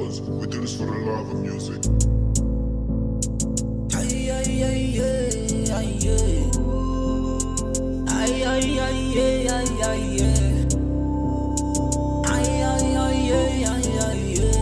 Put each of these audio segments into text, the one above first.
cause we do this for the love of music. Ay, ay, ay, ay, ay, ay. Ay, ay, ay, ay, ay, ay, ay. Ay, ay, ay, ay, ay, ay, ay.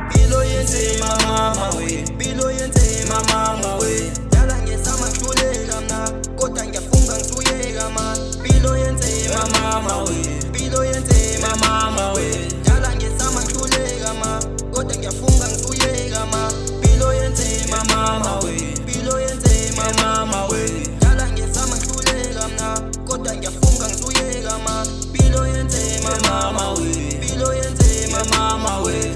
Bilo yenze mama we, bilo yenze mama we. Dala ngesama ngihlulela mna, kodwa ngiyafunga ngisuyeka man. Bilo yenze mama we, bilo yenze mama we. Dala ngesama ngihlulela ma, kodwa ngiyafunga ngisuyeka ma. Bilo yenze mama we, bilo yenze mama we. Dala ngesama ngihlulela mna, kodwa ngiyafunga ngisuyeka ma. Bilo yenze mama we, bilo yenze mama we.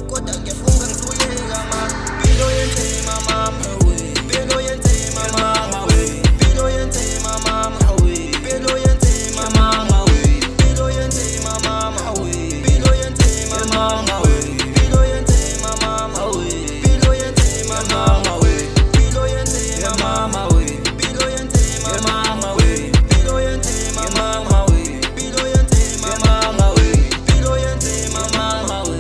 Kodwa ngiyafunga ngisuyeka ma. Bilo yenze mama we, bilo yenze mama we. Bilo yenze mama we, bilo yenze mama we. Bilo yenze mama we, bilo yenze mama we. Bilo yenze mama we, bilo yenze mama we. Bilo yenze mama we, bilo yenze mama we. Bilo yenze mama we, bilo yenze mama we. Bilo yenze mama we.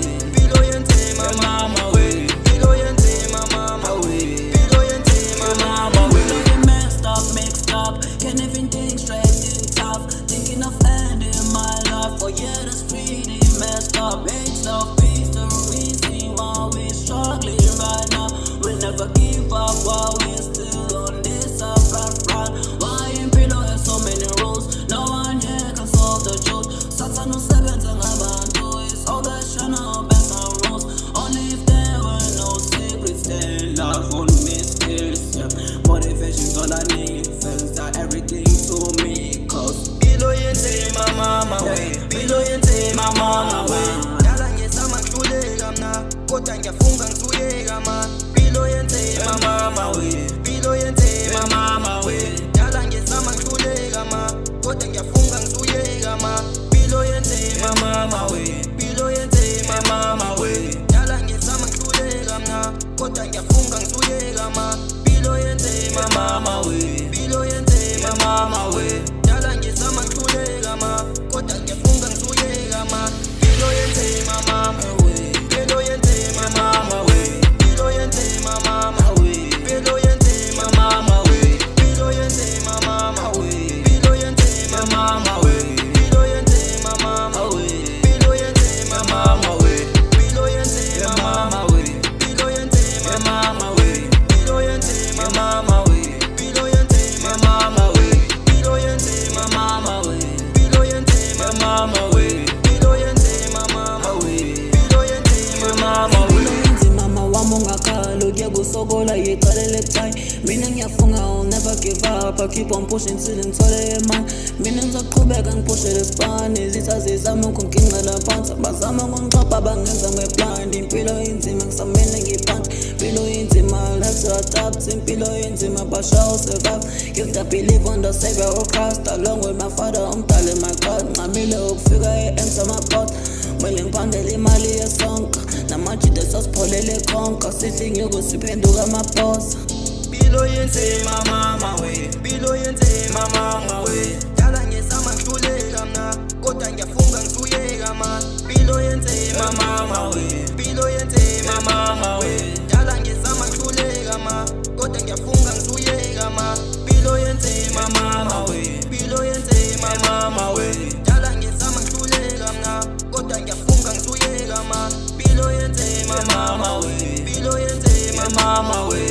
Mama way, bilo yenze mama way, bilo yenze mama way. Looking messed up, mixed up, can't even think straight and tough. Thinking of ending my life, oh yeah, that's pretty messed up. It's love, peace, the reason why we're struggling right now. We'll never give up while we're still on this front. Why in Pilo has so many rules? No one here can solve the truth. Satan no seventh and abantu is all that shana best my rules. Only if there were no secrets, then love won't mysterious. Yeah. Motivation's all I need, feels like everything to me. Cause Bilo yenze mama way, bilo yenze mama way. Dala ngesama ngihlulela mna, kodwa ngiyafunga ngisuyeka man. Bilo yenze mama way, bilo yenze mama way. Dala ngesama ngihlulela ma, kodwa ngiyafunga ngisuyeka ma. Bilo yenze mama way, bilo yenze mama way. Dala ngesama ngihlulela mna, kodwa ngiyafunga ngisuyeka ma. Bilo yenze mama way, bilo yenze mama way. Dala ngesama ngihlulela ma, kodwa ngiyafunga ngisuyeka ma. Bilo yenze mama way, bilo yenze mama way. Bilo yenze mama way, bilo yenze mama way. Bilo yenze mama way, bilo yenze mama way. Bilo yenze mama way, bilo yenze mama way. Bilo yenze mama way, bilo yenze mama way. Bilo yenze mama way, bilo yenze mama way. Bilo yenze mama way, bilo yenze mama way. Bilo yenze mama way, bilo yenze mama way. Yenze mama wami ungakhala kuye kusokola yiqalele ebucayi. Mina ngiyafunga I'll never give up, I keep on pushing till ngithole imali. Mina ngizoqhubeka ngiphushele isipani, izitha zizame ukungincela phansi. Bazama ukungixhapha bangenza ngeblind. Impilo inzima kusamele ngiphansi. Impilo inzima, let's adapt. Impilo inzima but shall survive. Give the belief on the savior of Christ. Along with my father umdala my God. Ngamile ukufika e-end my path. Mele ngiphandele imali yesonka, namajida sasipholele konka. Sithi nyuku siphenduka amaphosa. Bilo yenze mama way, bilo yenze mama way. Dala ngesama ngihlulela mna, kodwa ngiyafunga ngisuyeka man. Bilo yenze mama way, bilo yenze mama way. Dala ngesama ngihlulela ma, kodwa ngiyafunga ngisuyeka ma. Bilo yenze mama way, bilo yenze mama way. Dala ngesama ngihlulela mna, kodwa ngiyafunga ngisuyeka ma. Bilo yenze mama way, bilo yenze mama way.